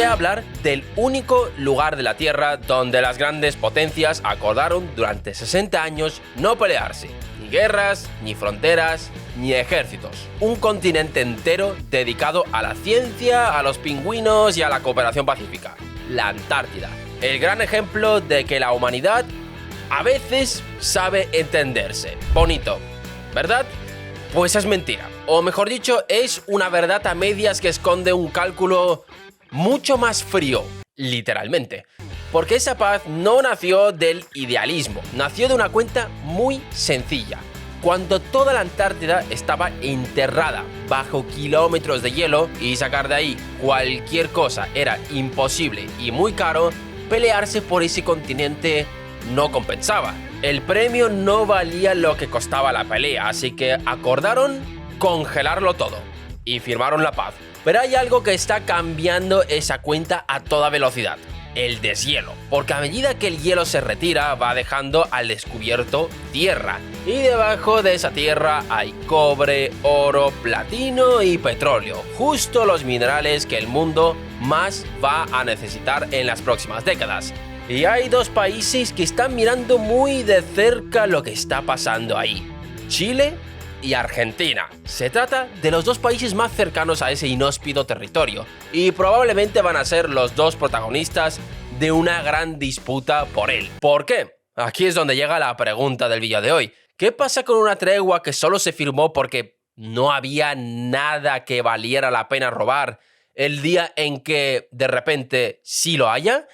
a hablar del único lugar de la Tierra donde las grandes potencias acordaron durante 60 años no pelearse. Ni guerras, ni fronteras, ni ejércitos. Un continente entero dedicado a la ciencia, a los pingüinos y a la cooperación pacífica. La Antártida. El gran ejemplo de que la humanidad a veces sabe entenderse. Bonito, ¿verdad? Pues es mentira. O mejor dicho, es una verdad a medias que esconde un cálculo mucho más frío, literalmente. Porque esa paz no nació del idealismo, nació de una cuenta muy sencilla. Cuando toda la Antártida estaba enterrada bajo kilómetros de hielo y sacar de ahí cualquier cosa era imposible y muy caro, pelearse por ese continente no compensaba. El premio no valía lo que costaba la pelea, así que acordaron congelarlo todo y firmaron la paz. Pero hay algo que está cambiando esa cuenta a toda velocidad: el deshielo, porque a medida que el hielo se retira va dejando al descubierto tierra, y debajo de esa tierra hay cobre, oro, platino y petróleo, justo los minerales que el mundo más va a necesitar en las próximas décadas. Y hay dos países que están mirando muy de cerca lo que está pasando ahí: Chile y Argentina. Se trata de los dos países más cercanos a ese inhóspito territorio, y probablemente van a ser los dos protagonistas de una gran disputa por él. ¿Por qué? Aquí es donde llega la pregunta del vídeo de hoy. ¿Qué pasa con una tregua que solo se firmó porque no había nada que valiera la pena robar el día en que de repente sí lo haya?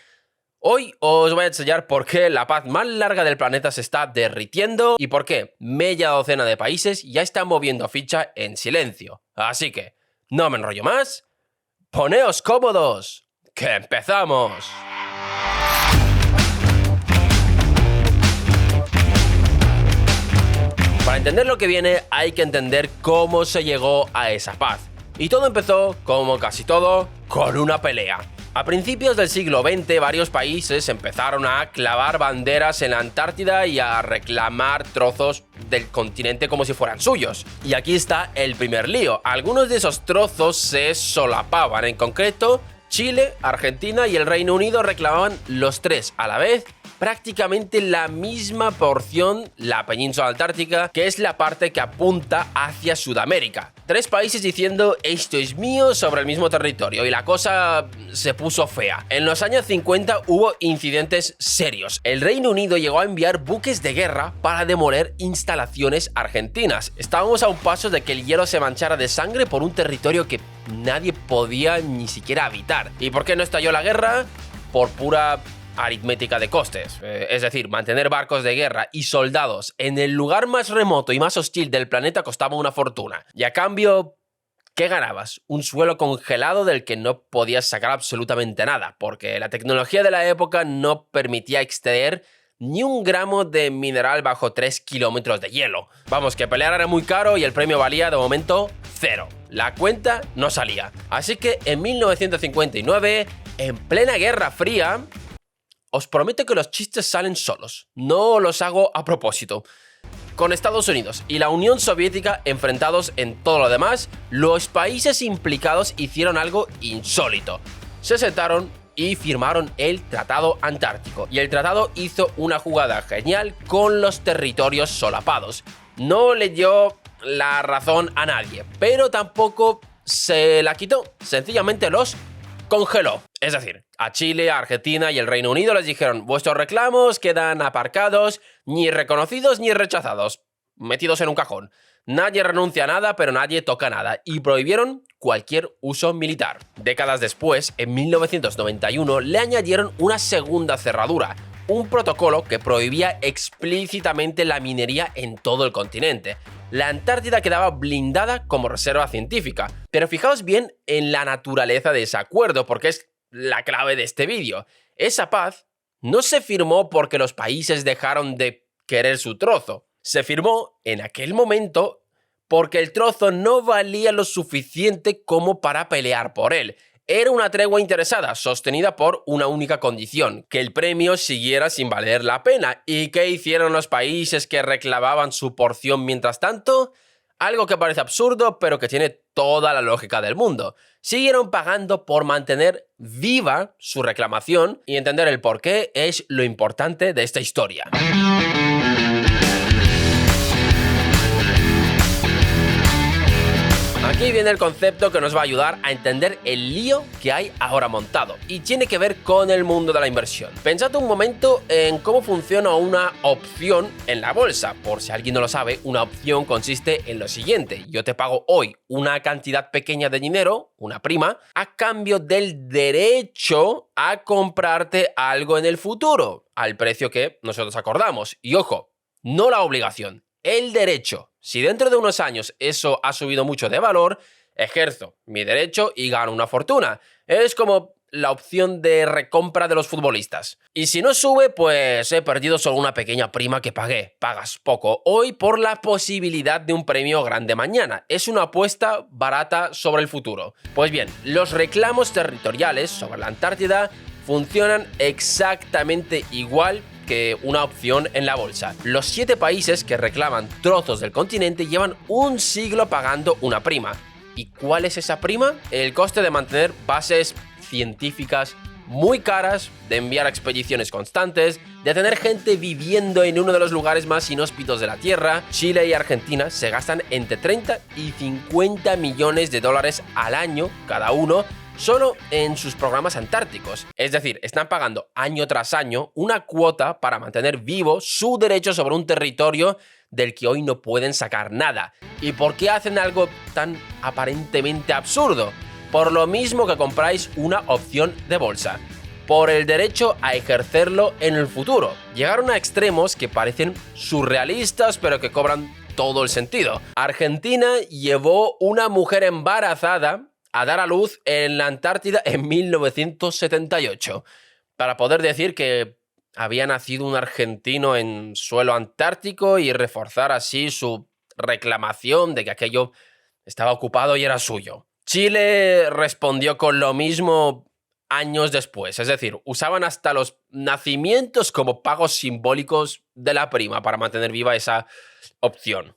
Hoy os voy a enseñar por qué la paz más larga del planeta se está derritiendo y por qué media docena de países ya están moviendo ficha en silencio. Así que, no me enrollo más, poneos cómodos, que empezamos. Para entender lo que viene hay que entender cómo se llegó a esa paz. Y todo empezó, como casi todo, con una pelea. A principios del siglo XX, varios países empezaron a clavar banderas en la Antártida y a reclamar trozos del continente como si fueran suyos. Y aquí está el primer lío. Algunos de esos trozos se solapaban. En concreto, Chile, Argentina y el Reino Unido reclamaban los tres a la vez prácticamente la misma porción, la península antártica, que es la parte que apunta hacia Sudamérica. Tres países diciendo esto es mío sobre el mismo territorio, y la cosa se puso fea. En los años 50 hubo incidentes serios. El Reino Unido llegó a enviar buques de guerra para demoler instalaciones argentinas. Estábamos a un paso de que el hielo se manchara de sangre por un territorio que nadie podía ni siquiera habitar. ¿Y por qué no estalló la guerra? Por pura aritmética de costes, es decir, mantener barcos de guerra y soldados en el lugar más remoto y más hostil del planeta costaba una fortuna. Y a cambio, ¿qué ganabas? Un suelo congelado del que no podías sacar absolutamente nada, porque la tecnología de la época no permitía extraer ni un gramo de mineral bajo 3 kilómetros de hielo. Vamos, que pelear era muy caro y el premio valía de momento cero. La cuenta no salía. Así que en 1959, en plena Guerra Fría, os prometo que los chistes salen solos, no los hago a propósito. Con Estados Unidos y la Unión Soviética enfrentados en todo lo demás, los países implicados hicieron algo insólito. Se sentaron y firmaron el Tratado Antártico. Y el tratado hizo una jugada genial con los territorios solapados. No le dio la razón a nadie, pero tampoco se la quitó. Sencillamente los congeló. Es decir, a Chile, a Argentina y el Reino Unido les dijeron: vuestros reclamos quedan aparcados, ni reconocidos ni rechazados, metidos en un cajón. Nadie renuncia a nada, pero nadie toca nada, y prohibieron cualquier uso militar. Décadas después, en 1991, le añadieron una segunda cerradura, un protocolo que prohibía explícitamente la minería en todo el continente. La Antártida quedaba blindada como reserva científica, pero fijaos bien en la naturaleza de ese acuerdo, porque es la clave de este vídeo. Esa paz no se firmó porque los países dejaron de querer su trozo. Se firmó en aquel momento porque el trozo no valía lo suficiente como para pelear por él. Era una tregua interesada, sostenida por una única condición: que el premio siguiera sin valer la pena. ¿Y qué hicieron los países que reclamaban su porción mientras tanto? Algo que parece absurdo, pero que tiene toda la lógica del mundo. Siguieron pagando por mantener viva su reclamación, y entender el porqué es lo importante de esta historia. Aquí viene el concepto que nos va a ayudar a entender el lío que hay ahora montado, y tiene que ver con el mundo de la inversión. Pensad un momento en cómo funciona una opción en la bolsa. Por si alguien no lo sabe, una opción consiste en lo siguiente: yo te pago hoy una cantidad pequeña de dinero, una prima, a cambio del derecho a comprarte algo en el futuro, al precio que nosotros acordamos. Y ojo, no la obligación, el derecho. Si dentro de unos años eso ha subido mucho de valor, ejerzo mi derecho y gano una fortuna. Es como la opción de recompra de los futbolistas. Y si no sube, pues he perdido solo una pequeña prima que pagué. Pagas poco hoy por la posibilidad de un premio grande mañana. Es una apuesta barata sobre el futuro. Pues bien, los reclamos territoriales sobre la Antártida funcionan exactamente igual que una opción en la bolsa. Los 7 países que reclaman trozos del continente llevan un siglo pagando una prima. ¿Y cuál es esa prima? El coste de mantener bases científicas muy caras, de enviar expediciones constantes, de tener gente viviendo en uno de los lugares más inhóspitos de la Tierra. Chile y Argentina se gastan entre 30 y 50 millones de dólares al año cada uno solo en sus programas antárticos. Es decir, están pagando año tras año una cuota para mantener vivo su derecho sobre un territorio del que hoy no pueden sacar nada. ¿Y por qué hacen algo tan aparentemente absurdo? Por lo mismo que compráis una opción de bolsa, por el derecho a ejercerlo en el futuro. Llegaron a extremos que parecen surrealistas, pero que cobran todo el sentido. Argentina llevó una mujer embarazada a dar a luz en la Antártida en 1978, para poder decir que había nacido un argentino en suelo antártico y reforzar así su reclamación de que aquello estaba ocupado y era suyo. Chile respondió con lo mismo años después, es decir, usaban hasta los nacimientos como pagos simbólicos de la prima para mantener viva esa opción.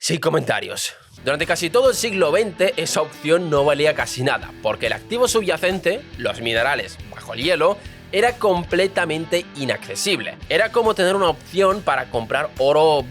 Sin comentarios. Durante casi todo el siglo XX esa opción no valía casi nada, porque el activo subyacente, los minerales bajo el hielo, era completamente inaccesible. Era como tener una opción para comprar oro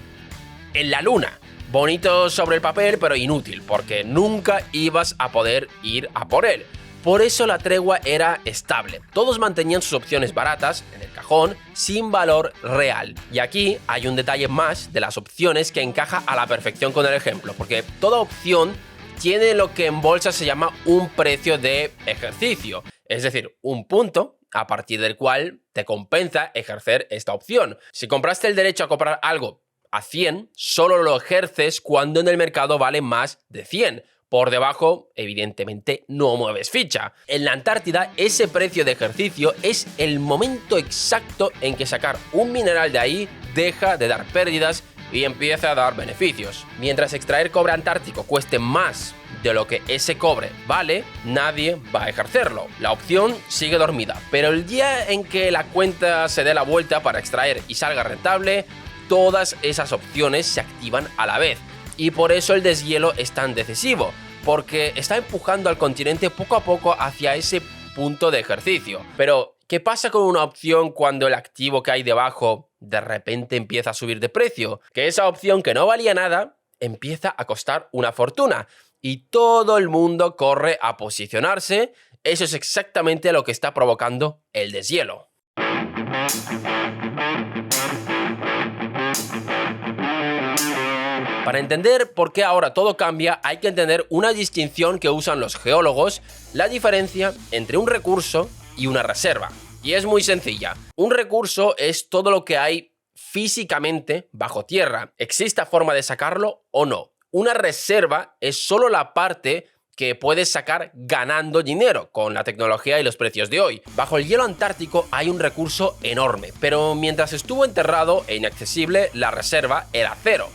en la luna. Bonito sobre el papel, pero inútil, porque nunca ibas a poder ir a por él. Por eso la tregua era estable. Todos mantenían sus opciones baratas en el cajón, sin valor real. Y aquí hay un detalle más de las opciones que encaja a la perfección con el ejemplo, porque toda opción tiene lo que en bolsa se llama un precio de ejercicio, es decir, un punto a partir del cual te compensa ejercer esta opción. Si compraste el derecho a comprar algo a 100, solo lo ejerces cuando en el mercado vale más de 100. Por debajo, evidentemente, no mueves ficha. En la Antártida, ese precio de ejercicio es el momento exacto en que sacar un mineral de ahí deja de dar pérdidas y empieza a dar beneficios. Mientras extraer cobre antártico cueste más de lo que ese cobre vale, nadie va a ejercerlo. La opción sigue dormida, pero el día en que la cuenta se dé la vuelta para extraer y salga rentable, todas esas opciones se activan a la vez. Y por eso el deshielo es tan decisivo, porque está empujando al continente poco a poco hacia ese punto de ejercicio. Pero, ¿qué pasa con una opción cuando el activo que hay debajo de repente empieza a subir de precio? Que esa opción que no valía nada empieza a costar una fortuna y todo el mundo corre a posicionarse. Eso es exactamente lo que está provocando el deshielo. Para entender por qué ahora todo cambia, hay que entender una distinción que usan los geólogos, la diferencia entre un recurso y una reserva. Y es muy sencilla. Un recurso es todo lo que hay físicamente bajo tierra, exista forma de sacarlo o no. Una reserva es solo la parte que puedes sacar ganando dinero con la tecnología y los precios de hoy. Bajo el hielo antártico hay un recurso enorme, pero mientras estuvo enterrado e inaccesible, la reserva era cero.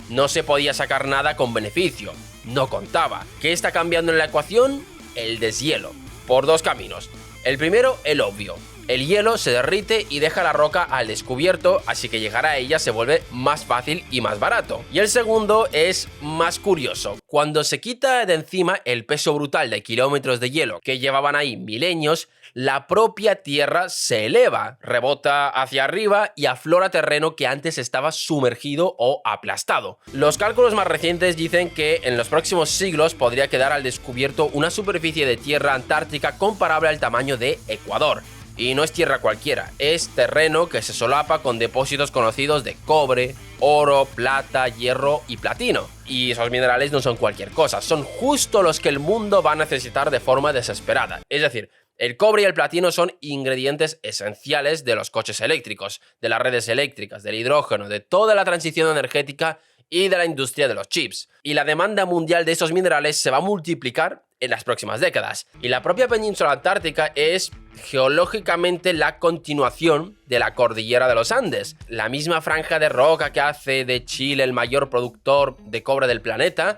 No se podía sacar nada con beneficio, no contaba. ¿Qué está cambiando en la ecuación? El deshielo, por dos caminos. El primero, el obvio. El hielo se derrite y deja la roca al descubierto, así que llegar a ella se vuelve más fácil y más barato. Y el segundo es más curioso. Cuando se quita de encima el peso brutal de kilómetros de hielo que llevaban ahí milenios, la propia Tierra se eleva, rebota hacia arriba y aflora terreno que antes estaba sumergido o aplastado. Los cálculos más recientes dicen que en los próximos siglos podría quedar al descubierto una superficie de tierra antártica comparable al tamaño de Ecuador. Y no es tierra cualquiera, es terreno que se solapa con depósitos conocidos de cobre, oro, plata, hierro y platino. Y esos minerales no son cualquier cosa, son justo los que el mundo va a necesitar de forma desesperada. Es decir, el cobre y el platino son ingredientes esenciales de los coches eléctricos, de las redes eléctricas, del hidrógeno, de toda la transición energética y de la industria de los chips. Y la demanda mundial de esos minerales se va a multiplicar en las próximas décadas. Y la propia península antártica es geológicamente la continuación de la cordillera de los Andes. La misma franja de roca que hace de Chile el mayor productor de cobre del planeta.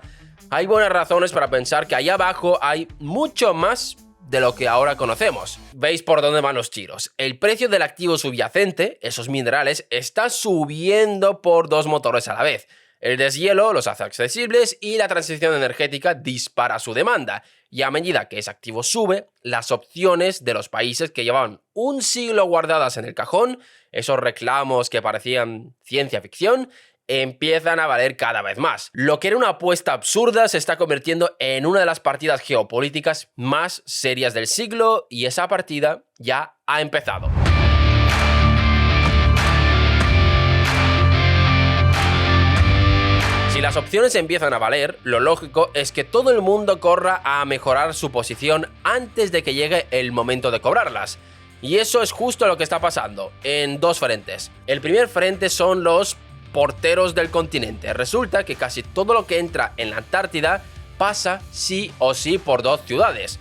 Hay buenas razones para pensar que allá abajo hay mucho más de lo que ahora conocemos. ¿Veis por dónde van los tiros? El precio del activo subyacente, esos minerales, está subiendo por dos motores a la vez. El deshielo los hace accesibles y la transición energética dispara su demanda. Y a medida que ese activo sube, las opciones de los países que llevaban un siglo guardadas en el cajón, esos reclamos que parecían ciencia ficción, empiezan a valer cada vez más. Lo que era una apuesta absurda se está convirtiendo en una de las partidas geopolíticas más serias del siglo y esa partida ya ha empezado. Si las opciones empiezan a valer, lo lógico es que todo el mundo corra a mejorar su posición antes de que llegue el momento de cobrarlas. Y eso es justo lo que está pasando, en dos frentes. El primer frente son los porteros del continente. Resulta que casi todo lo que entra en la Antártida pasa sí o sí por dos ciudades: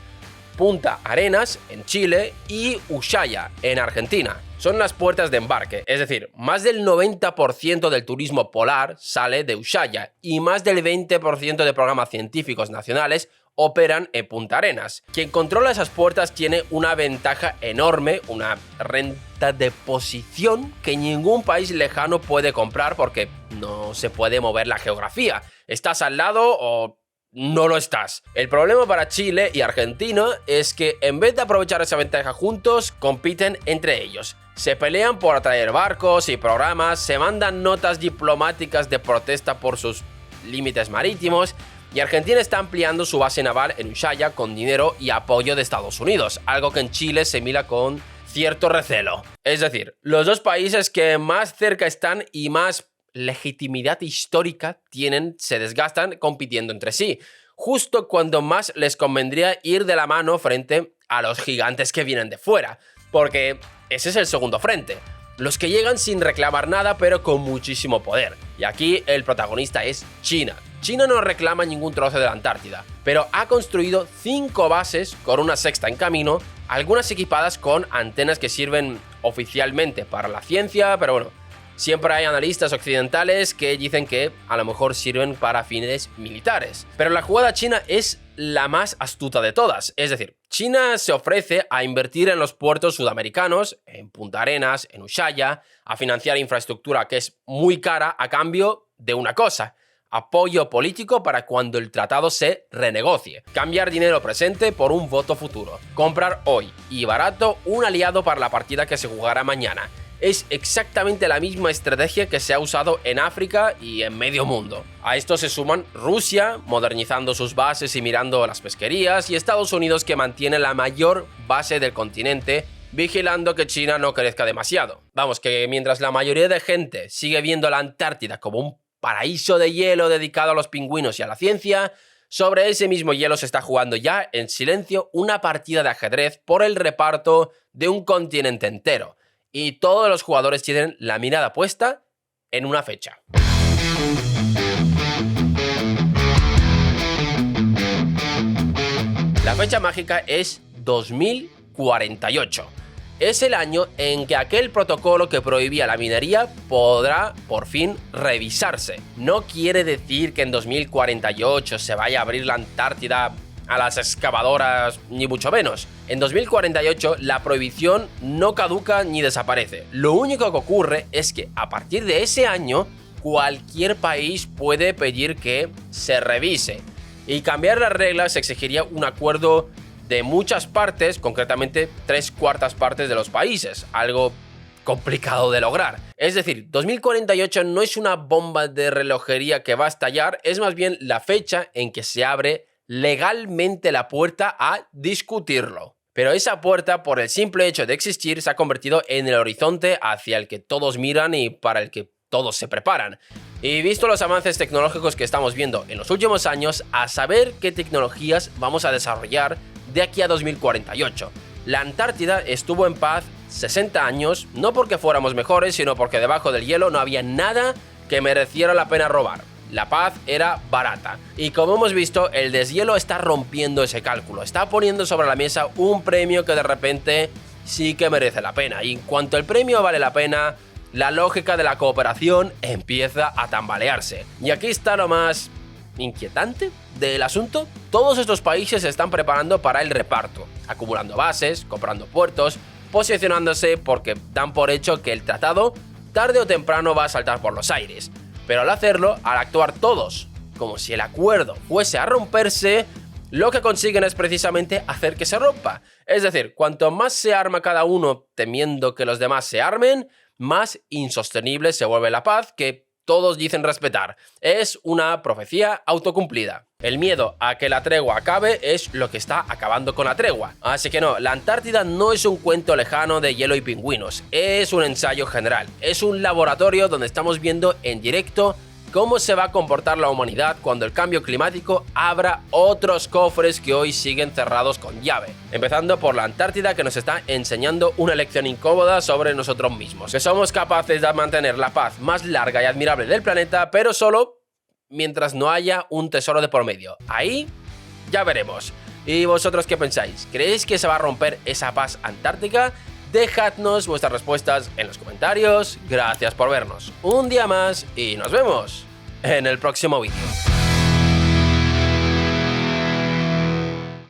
Punta Arenas, en Chile, y Ushuaia, en Argentina. Son las puertas de embarque, es decir, más del 90% del turismo polar sale de Ushuaia y más del 20% de programas científicos nacionales operan en Punta Arenas. Quien controla esas puertas tiene una ventaja enorme, una renta de posición que ningún país lejano puede comprar porque no se puede mover la geografía. Estás al lado o no lo estás. El problema para Chile y Argentina es que en vez de aprovechar esa ventaja juntos, compiten entre ellos. Se pelean por atraer barcos y programas, se mandan notas diplomáticas de protesta por sus límites marítimos, y Argentina está ampliando su base naval en Ushuaia con dinero y apoyo de Estados Unidos, algo que en Chile se mira con cierto recelo. Es decir, los dos países que más cerca están y más legitimidad histórica tienen se desgastan compitiendo entre sí, justo cuando más les convendría ir de la mano frente a los gigantes que vienen de fuera, porque ese es el segundo frente. Los que llegan sin reclamar nada pero con muchísimo poder. Y aquí el protagonista es China. China no reclama ningún trozo de la Antártida, pero ha construido 5 bases con una sexta en camino, algunas equipadas con antenas que sirven oficialmente para la ciencia, pero bueno, siempre hay analistas occidentales que dicen que a lo mejor sirven para fines militares. Pero la jugada china es la más astuta de todas. Es decir, China se ofrece a invertir en los puertos sudamericanos, en Punta Arenas, en Ushuaia, a financiar infraestructura que es muy cara a cambio de una cosa: apoyo político para cuando el tratado se renegocie. Cambiar dinero presente por un voto futuro. Comprar hoy y barato un aliado para la partida que se jugará mañana. Es exactamente la misma estrategia que se ha usado en África y en medio mundo. A esto se suman Rusia, modernizando sus bases y mirando las pesquerías, y Estados Unidos, que mantiene la mayor base del continente, vigilando que China no crezca demasiado. Vamos, que mientras la mayoría de gente sigue viendo la Antártida como un paraíso de hielo dedicado a los pingüinos y a la ciencia, sobre ese mismo hielo se está jugando ya en silencio una partida de ajedrez por el reparto de un continente entero. Y todos los jugadores tienen la mirada puesta en una fecha. La fecha mágica es 2048. Es el año en que aquel protocolo que prohibía la minería podrá por fin revisarse. No quiere decir que en 2048 se vaya a abrir la Antártida a las excavadoras ni mucho menos. En 2048 la prohibición no caduca ni desaparece. Lo único que ocurre es que a partir de ese año cualquier país puede pedir que se revise. Y cambiar las reglas exigiría un acuerdo de muchas partes, concretamente 3/4 partes de los países, algo complicado de lograr. Es decir, 2048 no es una bomba de relojería que va a estallar, es más bien la fecha en que se abre legalmente la puerta a discutirlo. Pero esa puerta, por el simple hecho de existir, se ha convertido en el horizonte hacia el que todos miran y para el que todos se preparan. Y visto los avances tecnológicos que estamos viendo en los últimos años, a saber qué tecnologías vamos a desarrollar de aquí a 2048. La Antártida estuvo en paz 60 años, no porque fuéramos mejores, sino porque debajo del hielo no había nada que mereciera la pena robar. La paz era barata. Y como hemos visto, el deshielo está rompiendo ese cálculo, está poniendo sobre la mesa un premio que de repente sí que merece la pena. Y en cuanto el premio vale la pena, la lógica de la cooperación empieza a tambalearse. Y aquí está lo más inquietante del asunto. Todos estos países se están preparando para el reparto, acumulando bases, comprando puertos, posicionándose porque dan por hecho que el tratado tarde o temprano va a saltar por los aires. Pero al hacerlo, al actuar todos como si el acuerdo fuese a romperse, lo que consiguen es precisamente hacer que se rompa. Es decir, cuanto más se arma cada uno temiendo que los demás se armen, más insostenible se vuelve la paz que todos dicen respetar. Es una profecía autocumplida. El miedo a que la tregua acabe es lo que está acabando con la tregua. Así que no, la Antártida no es un cuento lejano de hielo y pingüinos, es un ensayo general, es un laboratorio donde estamos viendo en directo cómo se va a comportar la humanidad cuando el cambio climático abra otros cofres que hoy siguen cerrados con llave. Empezando por la Antártida, que nos está enseñando una lección incómoda sobre nosotros mismos, que somos capaces de mantener la paz más larga y admirable del planeta, pero solo mientras no haya un tesoro de por medio. Ahí ya veremos. ¿Y vosotros qué pensáis? ¿Creéis que se va a romper esa paz antártica? Dejadnos vuestras respuestas en los comentarios. Gracias por vernos un día más y nos vemos en el próximo vídeo.